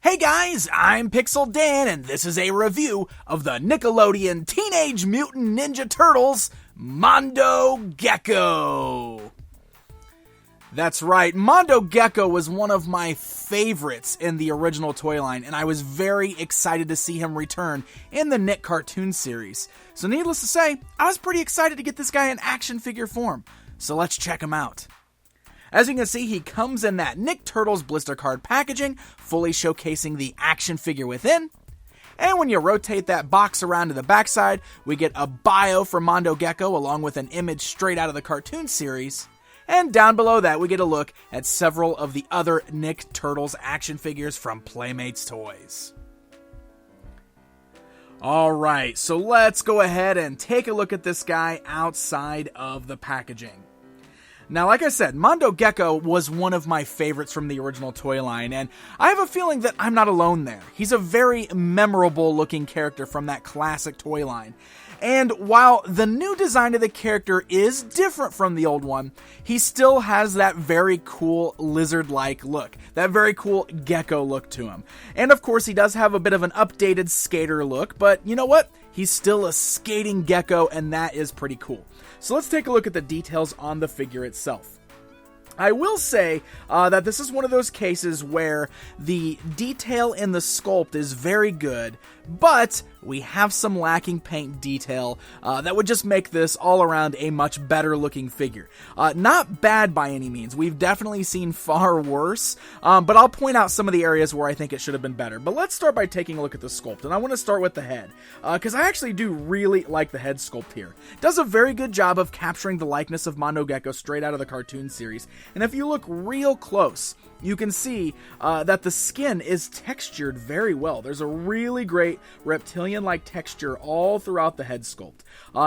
Hey guys, I'm Pixel Dan, and this is a review of the Nickelodeon Teenage Mutant Ninja Turtles Mondo Gecko. That's right, Mondo Gecko was one of my favorites in the original toy line, and I was very excited to see him return in the Nick cartoon series. So needless to say, I was pretty excited to get this guy in action figure form. So let's check him out. As you can see, he comes in that Nick Turtles blister card packaging, fully showcasing the action figure within. And when you rotate that box around to the backside, we get a bio for Mondo Gecko along with an image straight out of the cartoon series. And down below that, we get a look at several of the other Nick Turtles action figures from Playmates Toys. Alright, so let's go ahead and take a look at this guy outside of the packaging. Now, like I said, Mondo Gecko was one of my favorites from the original toy line, and I have a feeling that I'm not alone there. He's a very memorable looking character from that classic toy line. And while the new design of the character is different from the old one, he still has that very cool lizard-like look, that very cool gecko look to him. And of course, he does have a bit of an updated skater look, but you know what? He's still a skating gecko, and that is pretty cool. So let's take a look at the details on the figure itself. I will say that this is one of those cases where the detail in the sculpt is very good, but we have some lacking paint detail that would just make this all around a much better looking figure. Not bad by any means. We've definitely seen far worse, but I'll point out some of the areas where I think it should have been better. But let's start by taking a look at the sculpt, and I want to start with the head, because I actually do really like the head sculpt here. It does a very good job of capturing the likeness of Mondo Gecko straight out of the cartoon series, and if you look real close, you can see that the skin is textured very well. There's a really great reptilian-like texture all throughout the head sculpt.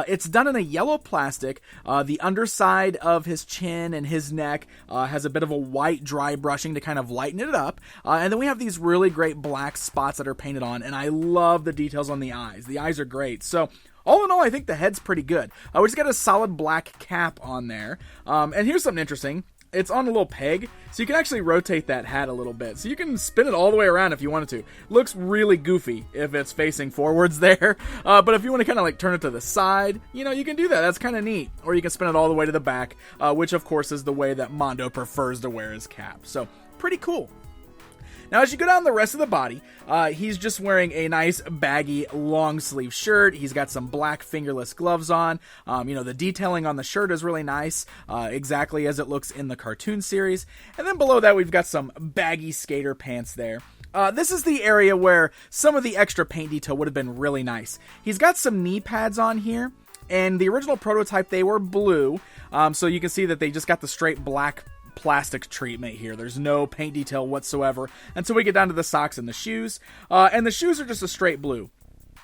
It's done in a yellow plastic. The underside of his chin and his neck has a bit of a white dry brushing to kind of lighten it up. And then we have these really great black spots that are painted on, and I love the details on the eyes. The eyes are great. So all in all, I think the head's pretty good. We just got a solid black cap on there. And here's something interesting. It's on a little peg, so you can actually rotate that hat a little bit. So you can spin it all the way around if you wanted to. Looks really goofy if it's facing forwards there. But if you want to kind of like turn it to the side, you know, you can do that. That's kind of neat. Or you can spin it all the way to the back, which of course is the way that Mondo prefers to wear his cap. So pretty cool. Now, as you go down the rest of the body, he's just wearing a nice baggy long sleeve shirt. He's got some black fingerless gloves on. The detailing on the shirt is really nice, exactly as it looks in the cartoon series. And then below that, we've got some baggy skater pants there. This is the area where some of the extra paint detail would have been really nice. He's got some knee pads on here. And the original prototype, they were blue. So you can see that they just got the straight black plastic treatment here. There's no paint detail whatsoever until we get down to the socks and the shoes. And the shoes are just a straight blue.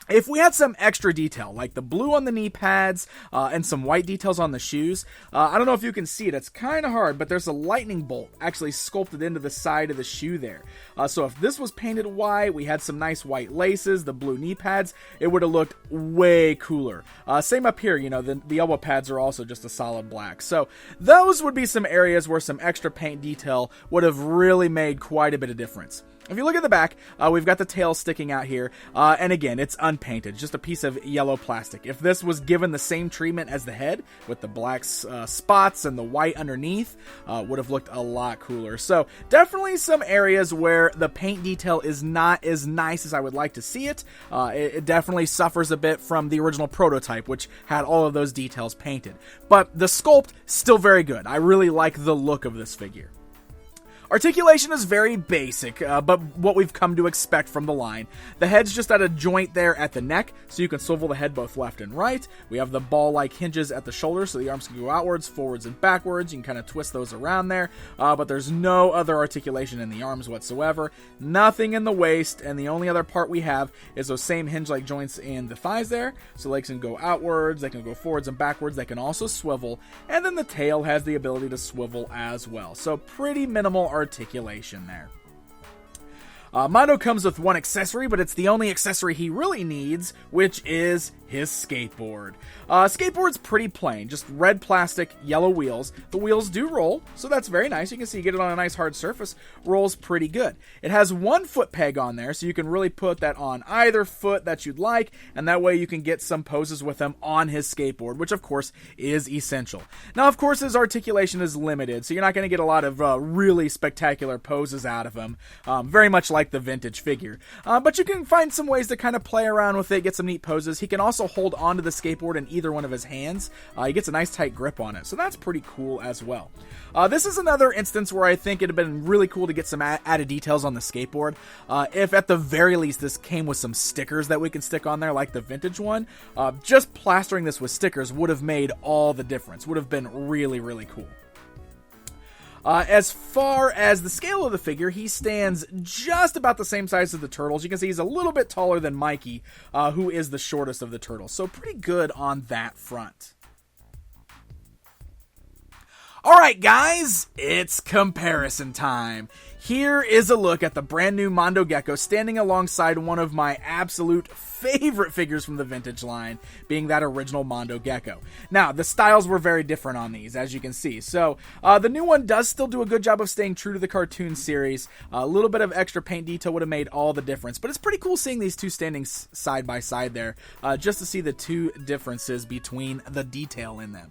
If we had some extra detail, like the blue on the knee pads and some white details on the shoes, I don't know if you can see it, it's kind of hard, but there's a lightning bolt actually sculpted into the side of the shoe there. So if this was painted white, we had some nice white laces, the blue knee pads, it would have looked way cooler. Same up here, the elbow pads are also just a solid black. So those would be some areas where some extra paint detail would have really made quite a bit of difference. If you look at the back, we've got the tail sticking out here, and again, it's unpainted, just a piece of yellow plastic. If this was given the same treatment as the head, with the black spots and the white underneath, would have looked a lot cooler. So, definitely some areas where the paint detail is not as nice as I would like to see it. It definitely suffers a bit from the original prototype, which had all of those details painted. But the sculpt, still very good. I really like the look of this figure. Articulation is very basic, but what we've come to expect from the line. The head's just at a joint there at the neck, so you can swivel the head both left and right. We have the ball-like hinges at the shoulder, so the arms can go outwards, forwards, and backwards. You can kind of twist those around there, but there's no other articulation in the arms whatsoever. Nothing in the waist, and the only other part we have is those same hinge-like joints in the thighs there, so legs can go outwards, they can go forwards and backwards, they can also swivel, and then the tail has the ability to swivel as well. So pretty minimal articulation there. Mondo comes with one accessory, but it's the only accessory he really needs, which is his skateboard. Skateboard's pretty plain, just red plastic, yellow wheels. The wheels do roll, so that's very nice. You can see you get it on a nice hard surface, rolls pretty good. It has one foot peg on there, so you can really put that on either foot that you'd like, and that way you can get some poses with him on his skateboard, which of course is essential. Now, of course, his articulation is limited, so you're not going to get a lot of really spectacular poses out of him, very much like the vintage figure. But you can find some ways to kind of play around with it, get some neat poses. He can also hold onto the skateboard in either one of his hands. He gets a nice tight grip on it, so that's pretty cool as well. This is another instance where I think it'd have been really cool to get some added details on the skateboard. If at the very least this came with some stickers that we can stick on there like the vintage one, just plastering this with stickers would have made all the difference. Would have been really, really cool. As far as the scale of the figure, he stands just about the same size as the turtles. You can see he's a little bit taller than Mikey, who is the shortest of the turtles. So pretty good on that front. Alright guys, it's comparison time. Here is a look at the brand new Mondo Gecko standing alongside one of my absolute favorite figures from the vintage line, being that original Mondo Gecko. Now, the styles were very different on these, as you can see. So, the new one does still do a good job of staying true to the cartoon series. A little bit of extra paint detail would have made all the difference, but it's pretty cool seeing these two standing side by side there, just to see the two differences between the detail in them.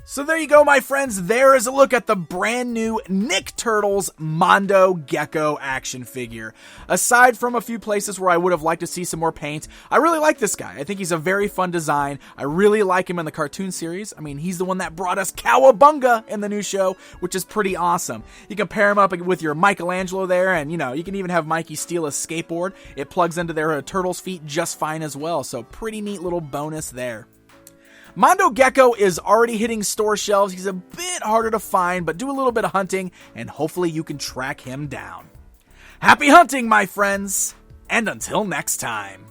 So there you go, my friends. There is a look at the brand new Nick Turtles Mondo Gecko action figure. Aside from a few places where I would have liked to see some more paint, I really like this guy. I think he's a very fun design. I really like him in the cartoon series. I mean, he's the one that brought us Cowabunga in the new show, which is pretty awesome. You can pair him up with your Michelangelo there, and, you know, you can even have Mikey steal a skateboard. It plugs into their turtles' feet just fine as well, so pretty neat little bonus there. Mondo Gecko is already hitting store shelves. He's a bit harder to find, but do a little bit of hunting, and hopefully you can track him down. Happy hunting, my friends, and until next time.